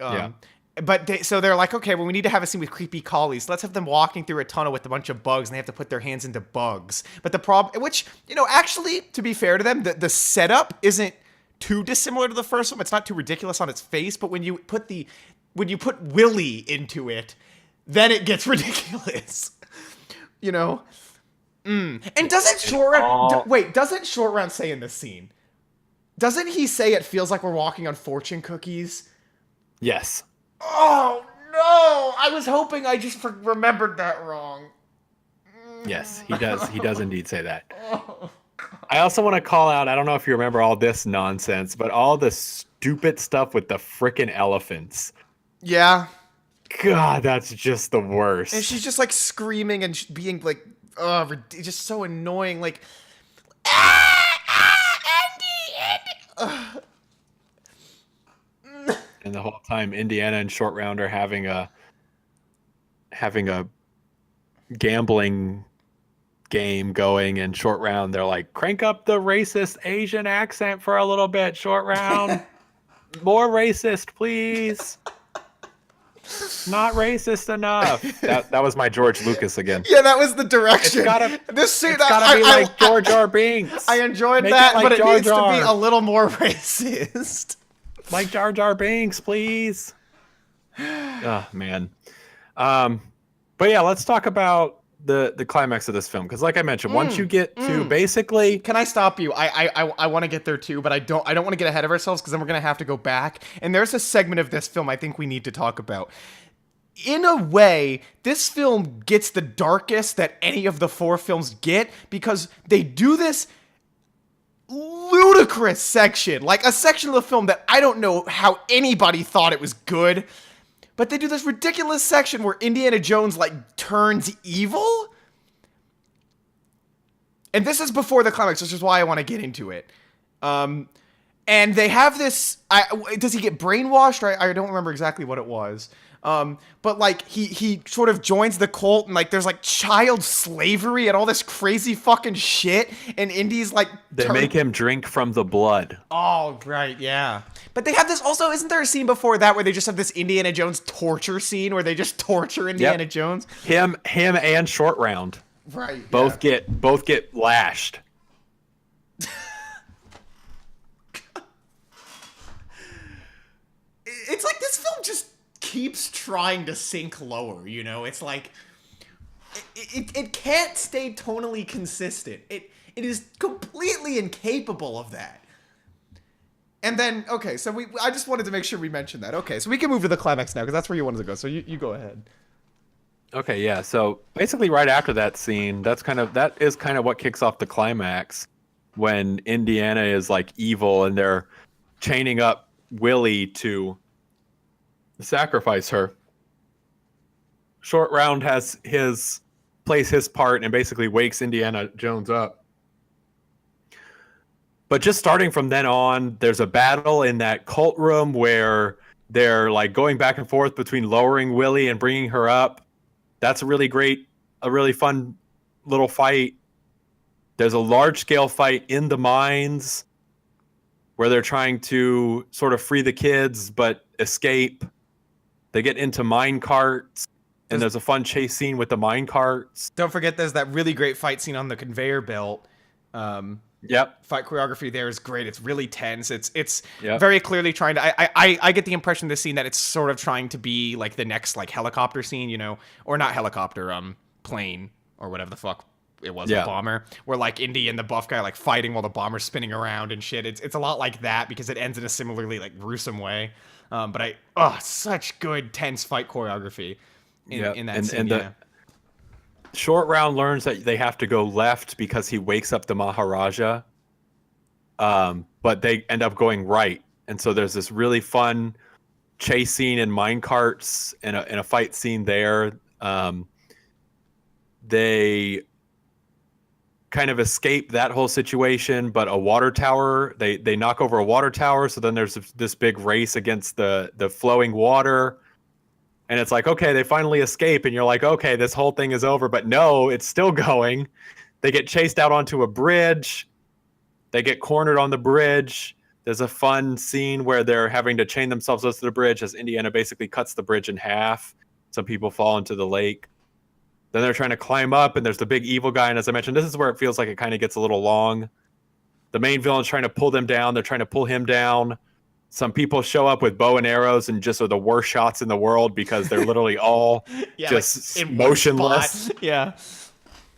so they're like, okay, well, we need to have a scene with creepy collies. Let's have them walking through a tunnel with a bunch of bugs, and they have to put their hands into bugs. But the problem, which, actually, to be fair to them, the setup isn't too dissimilar to the first one. It's not too ridiculous on its face, but when you put Willie into it, then it gets ridiculous. And doesn't Short Round doesn't Short Round say in this scene? Doesn't he say it feels like we're walking on fortune cookies? Yes. Oh No, I was hoping I just remembered that wrong. Yes, he does. He does indeed say that. I also want to call out, I don't know if you remember all this nonsense, but all the stupid stuff with the frickin' elephants. Yeah. God, that's just the worst. And she's just like screaming and being like, just so annoying. Like, Andy. And the whole time, Indiana and Short Round are having a gambling game going, and Short Round, they're like, crank up the racist Asian accent for a little bit, Short Round. More racist, please. Not racist enough. That was my George Lucas again. Yeah, that was the direction. It's gotta be like George R. Binks. I enjoyed Make that, it like but it Jar needs to be Jar. a little more racist. Like Jar Jar Binks, please. Oh, man. But yeah, let's talk about the climax of this film, because like I mentioned, once you get to basically, Can I stop you? I want to get there too, but I don't want to get ahead of ourselves, because then we're gonna have to go back. And there's a segment of this film I think we need to talk about. In a way, this film gets the darkest that any of the 4 films get, because they do this ludicrous section, like a section of the film that I don't know how anybody thought it was good, but they do this ridiculous section where Indiana Jones like turns evil. And this is before the climax, which is why I want to get into it. And they have this, does he get brainwashed? I don't remember exactly what it was. But like he sort of joins the cult, and like there's like child slavery and all this crazy fucking shit, and Indy's like they make him drink from the blood. Oh, right, yeah. But they have this also, isn't there a scene before that where they just have this Indiana Jones torture scene where they just torture Indiana Jones? Him and Short Round. Right. Both get lashed. It's like this film just keeps trying to sink lower, you know? It's like it can't stay tonally consistent. It is completely incapable of that. And then, okay, so I just wanted to make sure we mentioned that. Okay, so we can move to the climax now, because that's where you wanted to go. So you go ahead. Okay, yeah. So basically, right after that scene, that is kind of what kicks off the climax, when Indiana is like evil and they're chaining up Willie to sacrifice her. Short Round plays his part and basically wakes Indiana Jones up. But just starting from then on, there's a battle in that cult room where they're like going back and forth between lowering Willie and bringing her up. That's a really fun little fight. There's a large scale fight in the mines where they're trying to sort of free the kids but escape. They get into mine carts, and there's a fun chase scene with the mine carts. Don't forget, there's that really great fight scene on the conveyor belt. Yep. Fight choreography there is great. It's really tense. It's Yep. very clearly trying to. I get the impression this scene that it's sort of trying to be like the next like helicopter scene, you know, or not helicopter, plane or whatever the fuck it was, a bomber, where like Indy and the buff guy like fighting while the bomber's spinning around and shit. It's a lot like that, because it ends in a similarly like gruesome way. But such good tense fight choreography in that scene. The Short Round learns that they have to go left because he wakes up the Maharaja. But they end up going right. And so there's this really fun chase scene in mine carts and a fight scene there. They kind of escape that whole situation, but a water tower, they knock over a water tower. So then there's this big race against the flowing water. And it's like, okay, they finally escape. And you're like, okay, this whole thing is over. But no, it's still going. They get chased out onto a bridge. They get cornered on the bridge. There's a fun scene where they're having to chain themselves up to the bridge as Indiana basically cuts the bridge in half. Some people fall into the lake. Then they're trying to climb up, and there's the big evil guy. And as I mentioned, this is where it feels like it kind of gets a little long. The main villain's trying to pull them down. They're trying to pull him down. Some people show up with bow and arrows and just are the worst shots in the world, because they're literally all just like motionless. Yeah.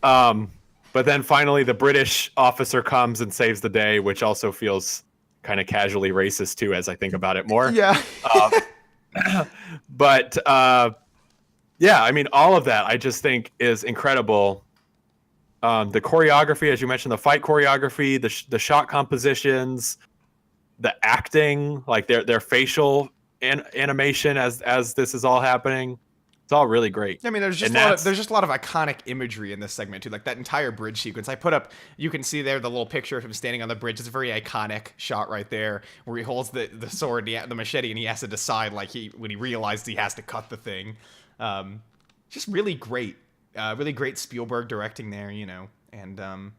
But then finally the British officer comes and saves the day, which also feels kind of casually racist too, as I think about it more. Yeah. But yeah, I mean, all of that I just think is incredible. The choreography, as you mentioned, the fight choreography, the shot compositions, the acting, like their facial animation as this is all happening. It's all really great. I mean, there's just And a lot of iconic imagery in this segment too. Like that entire bridge sequence. I put up, you can see there the little picture of him standing on the bridge. It's a very iconic shot right there, where he holds the sword, the machete, and he has to decide like when he realized he has to cut the thing. Just really great Spielberg directing there, and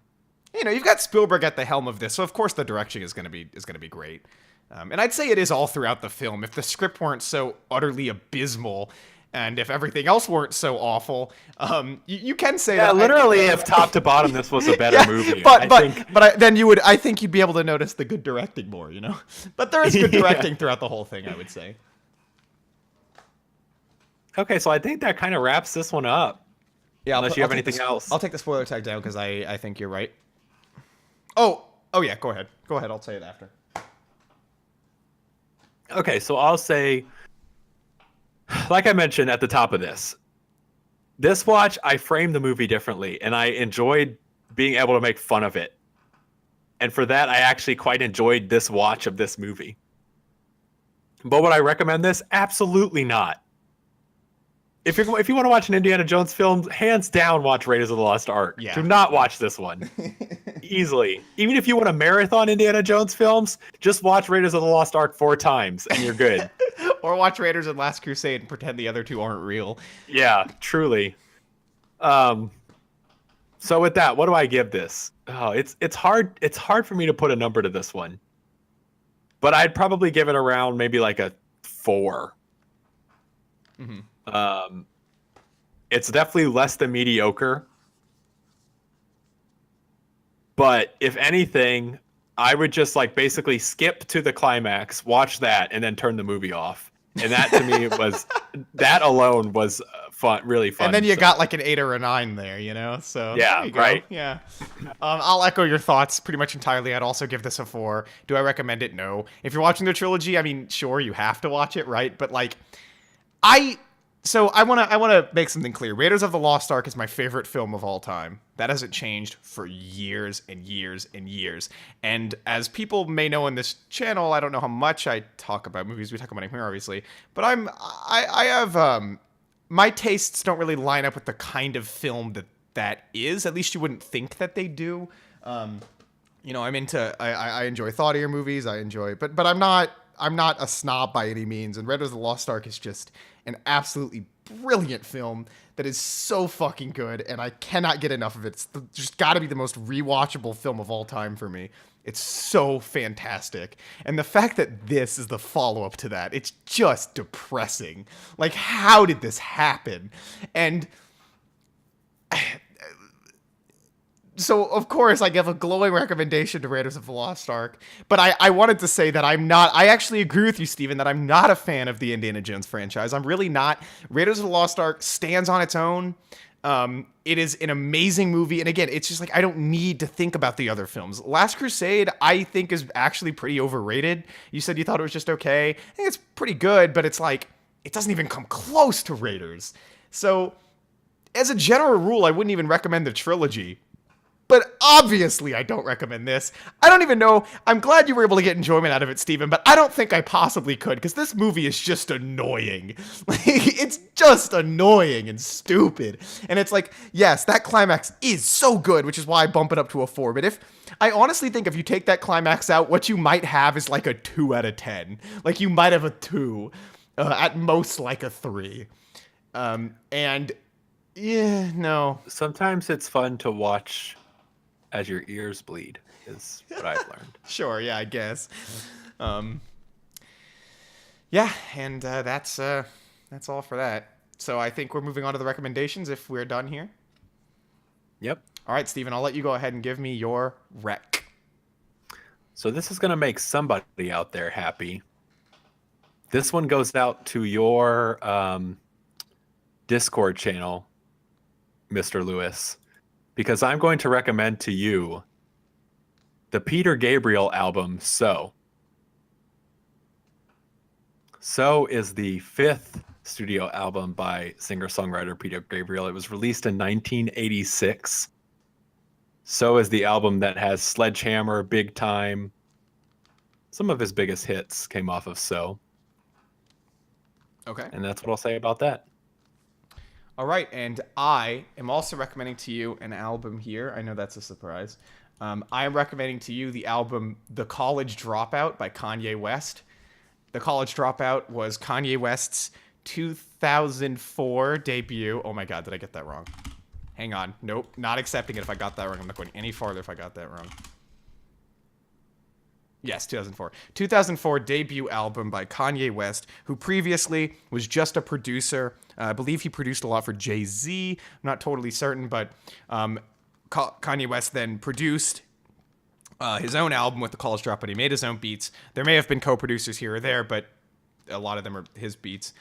you've got Spielberg at the helm of this, so of course the direction is gonna be great. And I'd say it is all throughout the film. If the script weren't so utterly abysmal, and if everything else weren't so awful, you can say that. Literally, if top to bottom, this was a better movie. Then I think you'd be able to notice the good directing more, But there is good directing throughout the whole thing, I would say. Okay, so I think that kind of wraps this one up. Yeah, unless you have anything else. I'll take the spoiler tag down because I think you're right. Oh yeah, go ahead. I'll say it after. Okay, so I'll say, like I mentioned at the top of this watch, I framed the movie differently, and I enjoyed being able to make fun of it. And for that, I actually quite enjoyed this watch of this movie. But would I recommend this? Absolutely not. If you want to watch an Indiana Jones film, hands down, watch Raiders of the Lost Ark. Yeah. Do not watch this one. Easily. Even if you want to marathon Indiana Jones films, just watch Raiders of the Lost Ark 4 times, and you're good. Or watch Raiders and Last Crusade and pretend the other two aren't real. Yeah, truly. So with that, what do I give this? Oh, it's hard for me to put a number to this one. But I'd probably give it around maybe like a 4. Mm-hmm. It's definitely less than mediocre. But if anything, I would just like basically skip to the climax, watch that, and then turn the movie off. And that to me that alone was fun, really fun. And then you got like an 8 or a 9 there, So yeah, right. Yeah. I'll echo your thoughts pretty much entirely. I'd also give this a 4. Do I recommend it? No. If you're watching the trilogy, I mean, sure, you have to watch it, right? But like, I want to make something clear. Raiders of the Lost Ark is my favorite film of all time. That hasn't changed for years and years and years. And as people may know in this channel, I don't know how much I talk about movies. We talk about them here, obviously. But I have my tastes don't really line up with the kind of film that is. At least you wouldn't think that they do. I'm into. I enjoy thoughtier movies. But I'm not a snob by any means. And Raiders of the Lost Ark is just an absolutely brilliant film that is so fucking good, and I cannot get enough of it. It's just got to be the most rewatchable film of all time for me. It's so fantastic. And the fact that this is the follow-up to that, it's just depressing. Like, how did this happen? And so, of course, I give a glowing recommendation to Raiders of the Lost Ark. But I wanted to say that I actually agree with you, Steven, that I'm not a fan of the Indiana Jones franchise. I'm really not. Raiders of the Lost Ark stands on its own. It is an amazing movie. And again, it's just like I don't need to think about the other films. Last Crusade, I think, is actually pretty overrated. You said you thought it was just okay. I think it's pretty good, but it's like, it doesn't even come close to Raiders. So, as a general rule, I wouldn't even recommend the trilogy. But obviously, I don't recommend this. I don't even know. I'm glad you were able to get enjoyment out of it, Steven, but I don't think I possibly could, because this movie is just annoying. Like, it's just annoying and stupid. And it's like, yes, that climax is so good, which is why I bump it up to a 4. But I honestly think if you take that climax out, what you might have is like a 2 out of 10. Like, you might have a 2. At most, like a 3. And, yeah, no. Sometimes it's fun to watch as your ears bleed, is what I've learned. Sure, yeah, I guess. Yeah, and that's all for that. So I think we're moving on to the recommendations if we're done here. Yep. All right, Steven, I'll let you go ahead and give me your rec. So this is going to make somebody out there happy. This one goes out to your Discord channel, Mr. Lewis, because I'm going to recommend to you the Peter Gabriel album, So So is the fifth studio album by singer-songwriter Peter Gabriel. It was released in 1986. So is the album that has Sledgehammer, Big Time. Some of his biggest hits came off of So. Okay. And that's what I'll say about that. All right, and I am also recommending to you an album here. I know that's a surprise. I am recommending to you the album The College Dropout by Kanye West. The College Dropout was Kanye West's 2004 debut. Oh my God, did I get that wrong? Hang on. Nope, not accepting it if I got that wrong. I'm not going any farther if I got that wrong. Yes, 2004. 2004 debut album by Kanye West, who previously was just a producer. I believe he produced a lot for Jay-Z. I'm not totally certain, but Kanye West then produced his own album with The College Dropout. He made his own beats. There may have been co-producers here or there, but a lot of them are his beats.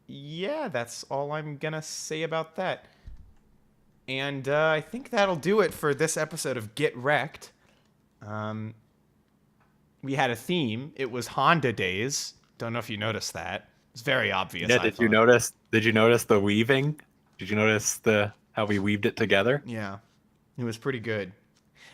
Yeah, that's all I'm going to say about that. And I think that'll do it for this episode of Get Recc'd. We had a theme. It was Honda Days. Don't know if you noticed that. It's very obvious. Yeah, did you notice the weaving? Did you notice how we weaved it together? Yeah. It was pretty good.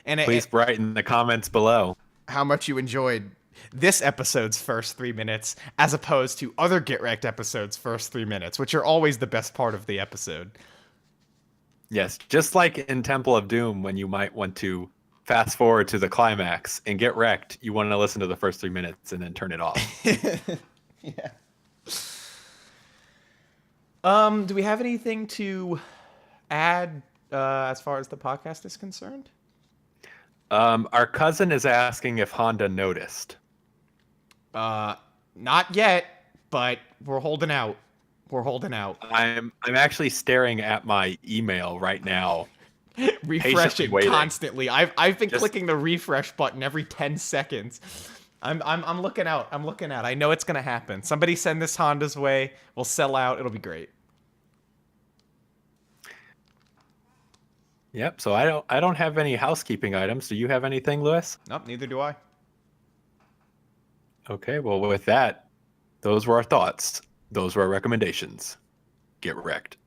And please write in the comments below how much you enjoyed this episode's first 3 minutes as opposed to other Get Recc'd episodes' first 3 minutes, which are always the best part of the episode. Yes, just like in Temple of Doom, when you might want to fast forward to the climax and Get Recc'd, you want to listen to the first 3 minutes and then turn it off. Yeah. Do we have anything to add as far as the podcast is concerned? Our cousin is asking if Honda noticed. Not yet, but we're holding out. We're holding out. I'm actually staring at my email right now. Refreshing constantly. I've been clicking the refresh button every 10 seconds. I'm looking out. I'm looking out. I know it's gonna happen. Somebody send this Honda's way. We'll sell out. It'll be great. Yep. So I don't have any housekeeping items. Do you have anything, Lewis? Nope. Neither do I. Okay. Well, with that, those were our thoughts. Those were our recommendations. Get Recc'd.